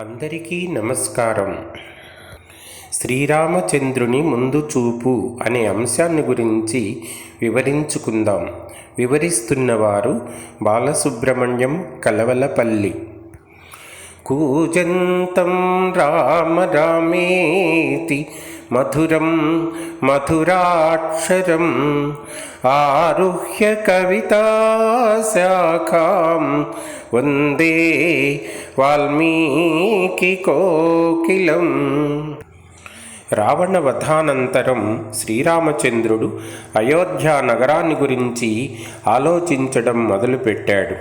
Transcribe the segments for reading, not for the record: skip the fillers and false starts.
అందరికీ నమస్కారం. శ్రీరామచంద్రుని ముందు చూపు అనే అంశాన్ని గురించి వివరించుకుందాం. వివరిస్తున్నవారు బాలసుబ్రహ్మణ్యం, కలవలపల్లి. కూజంతం రామ రామేతి మధురం మధురాక్షరం ఆరుహ్య కవితాశాఖాం వందే వాల్మీకి కోకిలం. రావణ వధానంతరం శ్రీరామచంద్రుడు అయోధ్య నగరాన్ని గురించి ఆలోచించడం మొదలుపెట్టాడు.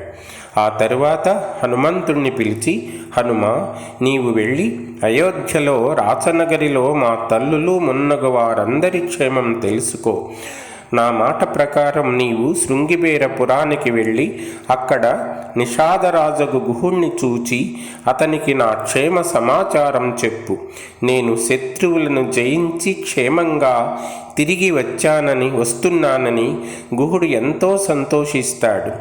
ఆ తరువాత హనుమంతుణ్ణి పిలిచి, హనుమా, నీవు వెళ్ళి అయోధ్యలో రాచనగరిలో మా తల్లులు మున్నగు వారందరి క్షేమం తెలుసుకో. నా మాట ప్రకారం నీవు శృంగిబేరపురానికి వెళ్ళి అక్కడ నిషాదరాజగు గుహుణ్ణి చూచి అతనికి నా క్షేమ సమాచారం చెప్పు. నేను శత్రువులను జయించి క్షేమంగా తిరిగి వస్తున్నానని గుహుడు ఎంతో సంతోషిస్తాడు.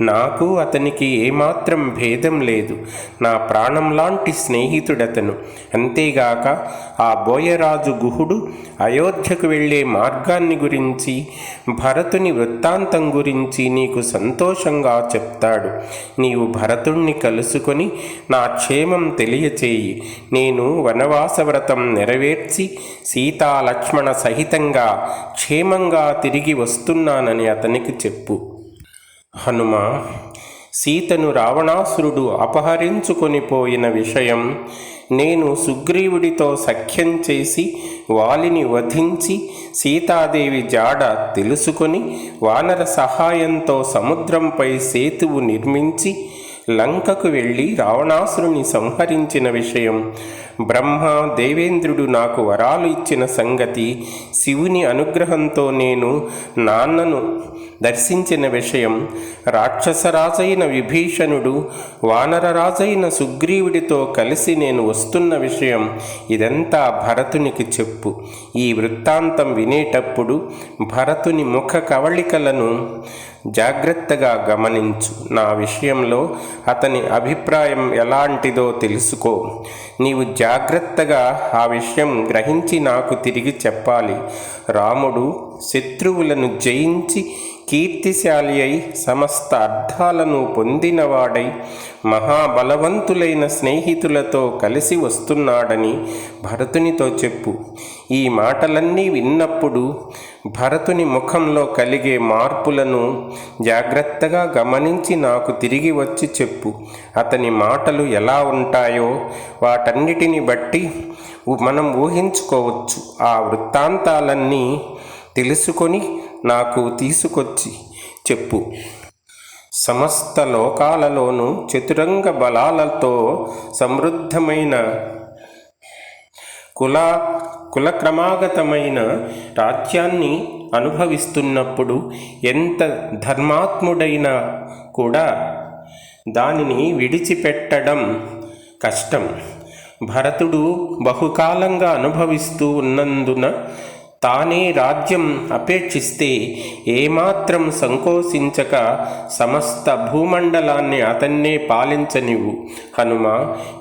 నాకు అతనికి ఏమాత్రం భేదం లేదు. నా ప్రాణం లాంటి స్నేహితుడతను. అంతేగాక ఆ బోయరాజు గుహుడు అయోధ్యకు వెళ్ళే మార్గాన్ని గురించి, భరతుని వృత్తాంతం గురించి నీకు సంతోషంగా చెప్తాడు. నీవు భరతుణ్ణి కలుసుకొని నా క్షేమం తెలియచేయి. నేను వనవాస వ్రతం నెరవేర్చి సీతా లక్ష్మణ సహితంగా క్షేమంగా తిరిగి వస్తున్నానని అతనికి చెప్పు. హనుమా, సీతను రావణాసురుడు అపహరించుకొని పోయిన విషయం, నేను సుగ్రీవుడితో సఖ్యం చేసి వాలిని వధించి సీతాదేవి జాడ తెలుసుకొని వానర సహాయంతో సముద్రంపై సేతువు నిర్మించి లంకకు వెళ్ళి రావణాసురుని సంహరించిన విషయం, బ్రహ్మ దేవేంద్రుడు నాకు వరాలు ఇచ్చిన సంగతి, శివుని అనుగ్రహంతో నేను నాన్నను దర్శించిన విషయం, రాక్షసరాజైన విభీషణుడు వానరరాజైన సుగ్రీవుడితో కలిసి నేను వస్తున్న విషయం, ఇదంతా భరతునికి చెప్పు. ఈ వృత్తాంతం వినేటప్పుడు భరతుని ముఖ కవళికలను జాగ్రత్తగా గమనించు. నా విషయంలో అతని అభిప్రాయం ఎలాంటిదో తెలుసుకో. నీవు జాగ్రత్తగా ఆ విషయం గ్రహించి నాకు తిరిగి చెప్పాలి. రాముడు శత్రువులను జయించి కీర్తిశాలి అయి సమస్త అర్థాలను పొందినవాడై మహాబలవంతులైన స్నేహితులతో కలిసి వస్తున్నాడని భరతునితో చెప్పు. ఈ మాటలన్నీ విన్నప్పుడు భరతుని ముఖంలో కలిగే మార్పులను జాగ్రత్తగా గమనించి నాకు తిరిగి వచ్చి చెప్పు. అతని మాటలు ఎలా ఉంటాయో వాటన్నిటిని బట్టి మనం ఊహించుకోవచ్చు. ఆ వృత్తాంతాలన్నీ తెలుసుకొని నాకు తీసుకొచ్చి చెప్పు. సమస్త లోకాలలోనూ చతురంగ బలాలతో సమృద్ధమైన కులక్రమాగతమైన రాజ్యాన్ని అనుభవిస్తున్నప్పుడు ఎంత ధర్మాత్ముడైనా కూడా దానిని విడిచిపెట్టడం కష్టం. భరతుడు బహుకాలంగా అనుభవిస్తూ ఉన్నందున తానే రాజ్యం అపేక్షిస్తే ఏమాత్రం సంకోచించక సమస్త భూమండలాన్ని అతన్నే పాలించనివ్వు. హనుమ,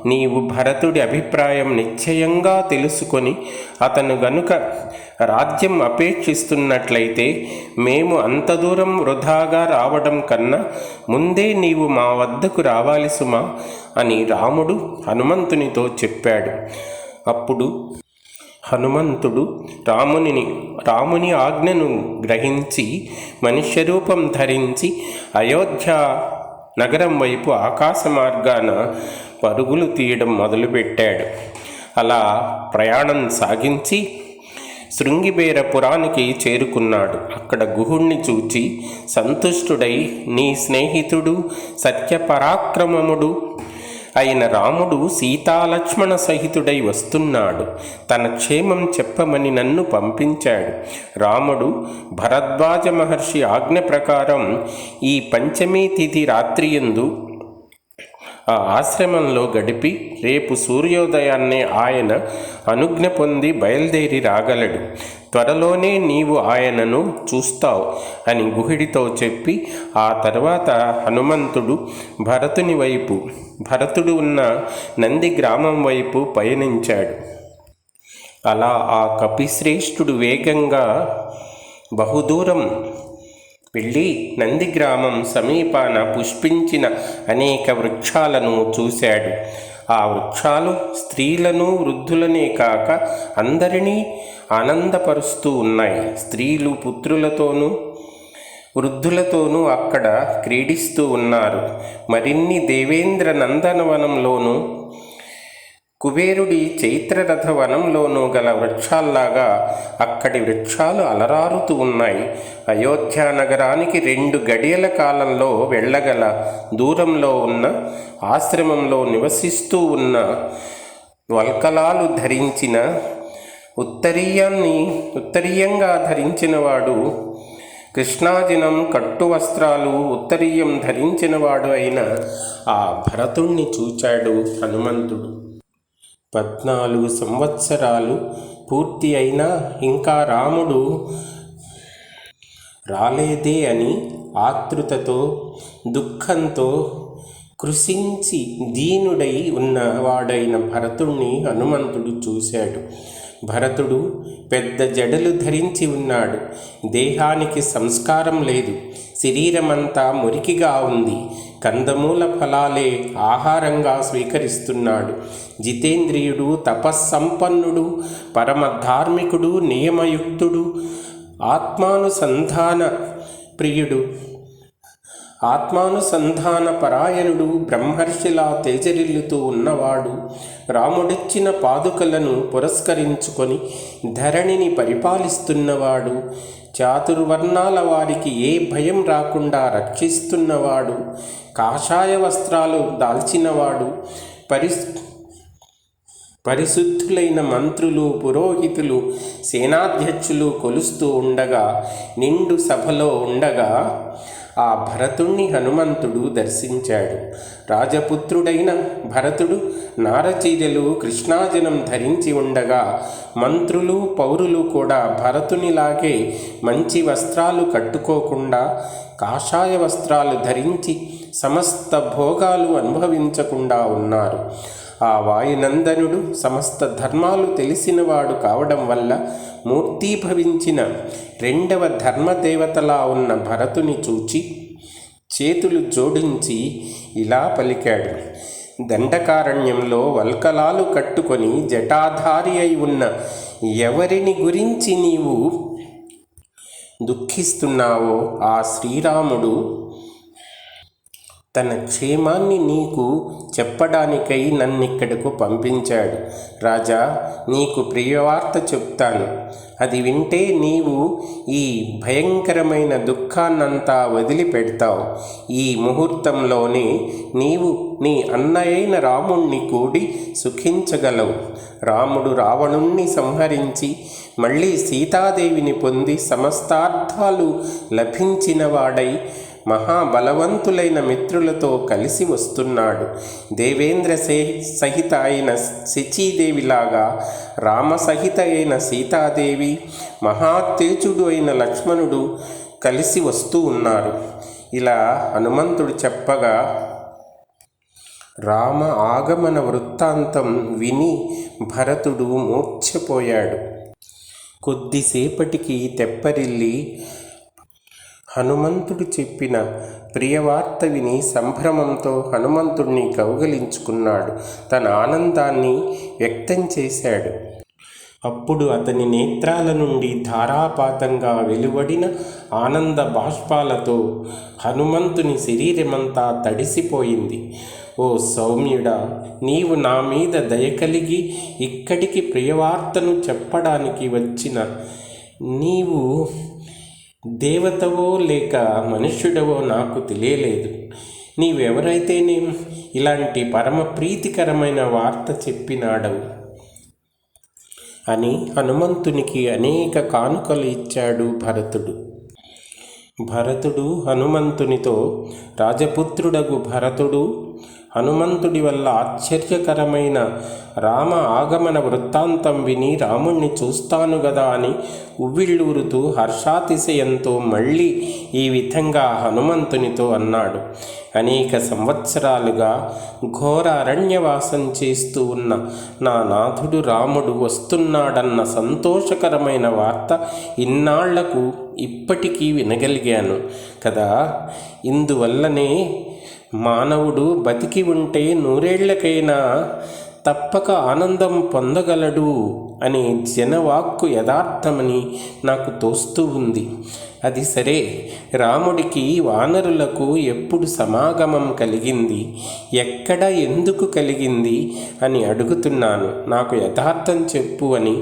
నీవు భరతుడి అభిప్రాయం నిశ్చయంగా తెలుసుకొని అతను గనుక రాజ్యం అపేక్షిస్తున్నట్లయితే మేము అంత దూరం వృధాగా రావడం కన్నా ముందే నీవు మా వద్దకు రావాలి సుమా అని రాముడు హనుమంతునితో చెప్పాడు. అప్పుడు హనుమంతుడు రాముని ఆజ్ఞను గ్రహించి మనుష్య రూపం ధరించి అయోధ్య నగరం వైపు ఆకాశ మార్గాన పరుగులు తీయడం మొదలుపెట్టాడు. అలా ప్రయాణం సాగించి శృంగిబేరపురానికి చేరుకున్నాడు. అక్కడ గుహుణ్ణి చూచి సంతుష్టుడై, నీ స్నేహితుడు సత్యపరాక్రమముడు అయిన రాముడు సీతాలక్ష్మణ సహితుడై వస్తున్నాడు. తన క్షేమం చెప్పమని నన్ను పంపించాడు. రాముడు భరద్వాజ మహర్షి ఆజ్ఞ ప్రకారం ఈ పంచమీ తిథి రాత్రియందు ఆ ఆశ్రమంలో గడిపి రేపు సూర్యోదయాన్నే ఆయన అనుజ్ఞ పొంది బయలుదేరి రాగలడు. త్వరలోనే నీవు ఆయనను చూస్తావు అని గుహిడితో చెప్పి ఆ తర్వాత హనుమంతుడు భరతుడు ఉన్న నంది గ్రామం వైపు పయనించాడు. అలా ఆ కపిశ్రేష్ఠుడు వేగంగా బహుదూరం వెళ్ళి నందిగ్రామం సమీపాన పుష్పించిన అనేక వృక్షాలను చూశాడు. ఆ వృక్షాలు స్త్రీలను వృద్ధులనే కాక అందరినీ ఆనందపరుస్తూ ఉన్నాయి. స్త్రీలు పుత్రులతోనూ వృద్ధులతోనూ అక్కడ క్రీడిస్తూ ఉన్నారు. మరిన్ని దేవేంద్ర నందనవనంలోనూ కుబేరుడి చైత్రరథ వనంలోనూ గల వృక్షాల్లాగా అక్కడి వృక్షాలు అలరారుతూ ఉన్నాయి. అయోధ్య నగరానికి 2 గడియల కాలంలో వెళ్ళగల దూరంలో ఉన్న ఆశ్రమంలో నివసిస్తూ ఉన్న వల్కలాలు ధరించిన ఉత్తరీయంగా ధరించినవాడు, కృష్ణాజినం కట్టు వస్త్రాలు ఉత్తరీయం ధరించినవాడు అయిన ఆ భరతుణ్ణి చూచాడు హనుమంతుడు. 14 సంవత్సరాలు పూర్తి అయినా ఇంకా రాముడు రాలేదే అని ఆతృతతో దుఃఖంతో కృశించి దీనుడై ఉన్నవాడైన భరతుణ్ణి హనుమంతుడు చూశాడు. భరతుడు పెద్ద జడలు ధరించి ఉన్నాడు. దేహానికి సంస్కారం లేదు. శరీరమంతా మురికిగా ఉంది. కందమూల ఫలాలే ఆహారంగా స్వీకరిస్తున్నాడు. జితేంద్రియుడు, తపస్సంపన్నుడు, పరమ ధార్మికుడు, నియమయుక్తుడు, ఆత్మానుసంధాన పరాయణుడు, బ్రహ్మర్షిలా తేజరిల్లుతూ ఉన్నవాడు, రాముడిచ్చిన పాదుకలను పురస్కరించుకొని ధరణిని పరిపాలిస్తున్నవాడు, చాతుర్వర్ణాల వారికి ఏ భయం రాకుండా రక్షిస్తున్నవాడు, కాషాయ వస్త్రాలు దాల్చినవాడు, పరిశుద్ధులైన మంత్రులు, పురోహితులు, సేనాధ్యక్షులు కొలుస్తూ ఉండగా, నిండు సభలో ఉండగా ఆ భరతుణ్ణి హనుమంతుడు దర్శించాడు. రాజపుత్రుడైన భరతుడు నారచీరలు, కృష్ణాజనం ధరించి ఉండగా మంత్రులు, పౌరులు కూడా భరతునిలాగే మంచి వస్త్రాలు కట్టుకోకుండా కాషాయ వస్త్రాలు ధరించి సమస్త భోగాలు అనుభవించకుండా ఉన్నారు. ఆ వాయునందనుడు సమస్త ధర్మాలు తెలిసినవాడు కావడం వల్ల మూర్తీభవించిన 2వ ధర్మదేవతలా ఉన్న భరతుని చూచి చేతులు జోడించి ఇలా పలికాడు. దండకారణ్యంలో వల్కలాలు కట్టుకొని జటాధారి అయి ఉన్న ఎవరిని గురించి నీవు దుఃఖిస్తున్నావో ఆ శ్రీరాముడు తన క్షేమాన్ని నీకు చెప్పడానికై నన్నిక్కడకు పంపించాడు. రాజా, నీకు ప్రియవార్త చెప్తాను. అది వింటే నీవు ఈ భయంకరమైన దుఃఖాన్నంతా వదిలిపెడతావు. ఈ ముహూర్తంలోనే నీవు నీ అన్నయైన రాముణ్ణి కూడి సుఖించగలవు. రాముడు రావణుణ్ణి సంహరించి మళ్ళీ సీతాదేవిని పొంది సమస్తార్థాలు లభించినవాడై మహాబలవంతులైన మిత్రులతో కలిసి వస్తున్నాడు. దేవేంద్ర సహిత అయిన శచీదేవిలాగా రామసహిత అయిన సీతాదేవి, మహాతేజుడు అయిన లక్ష్మణుడు కలిసి వస్తూ ఉన్నారు. ఇలా హనుమంతుడు చెప్పగా రామ ఆగమన వృత్తాంతం విని భరతుడు మూర్ఛపోయాడు. కొద్దిసేపటికి తెప్పరిల్లి హనుమంతుడు చెప్పిన ప్రియవార్త విని సంభ్రమంతో హనుమంతుడిని కౌగలించుకున్నాడు. తన ఆనందాన్ని వ్యక్తం చేశాడు. అప్పుడు అతని నేత్రాల నుండి ధారాపాతంగా వెలువడిన ఆనంద బాష్పాలతో హనుమంతుని శరీరమంతా తడిసిపోయింది. ఓ సౌమ్యుడా, నీవు నా మీద దయ కలిగి ఇక్కడికి ప్రియవార్తను చెప్పడానికి వచ్చిన నీవు దేవతవో లేక మనుష్యుడవో నాకు తెలియలేదు. నీవెవరైతేనేం ఇలాంటి పరమ ప్రీతికరమైన వార్త చెప్పినాడవు అని హనుమంతునికి అనేక కానుకలు ఇచ్చాడు భరతుడు. భరతుడు హనుమంతునితో, రాజపుత్రుడగు భరతుడు హనుమంతుడి వల్ల ఆశ్చర్యకరమైన రామ ఆగమన వృత్తాంతం విని రాముణ్ణి చూస్తాను గదా అని ఉవ్విళ్ళూరుతూ హర్షాతిశయంతో మళ్ళీ ఈ విధంగా హనుమంతునితో అన్నాడు. అనేక సంవత్సరాలుగా ఘోర అరణ్యవాసం చేస్తూ ఉన్న నా నాథుడు రాముడు వస్తున్నాడన్న సంతోషకరమైన వార్త ఇన్నాళ్లకు ఇప్పటికీ వినగలిగాను కదా. ఇందువల్లనే మానవుడు బతికి ఉంటే 100 ఏళ్లకైనా తప్పక ఆనందం పొందగలడు అనే జనవాక్కు యథార్థమని నాకు తోస్తూ ఉంది. అది సరే, రాముడికి వానరులకు ఎప్పుడు సమాగమం కలిగింది, ఎక్కడ ఎందుకు కలిగింది అని అడుగుతున్నాను, నాకు యథార్థం చెప్పు అని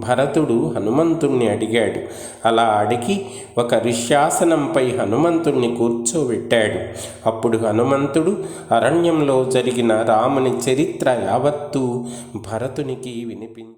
భరతుడు హనుమంతుణ్ణి అడిగాడు. అలా అడిగి ఒక ఋష్యాసనంపై హనుమంతుణ్ణి కూర్చోబెట్టాడు. అప్పుడు హనుమంతుడు అరణ్యంలో జరిగిన రాముని చరిత్ర యావత్తూ భరతునికి వినిపించాడు.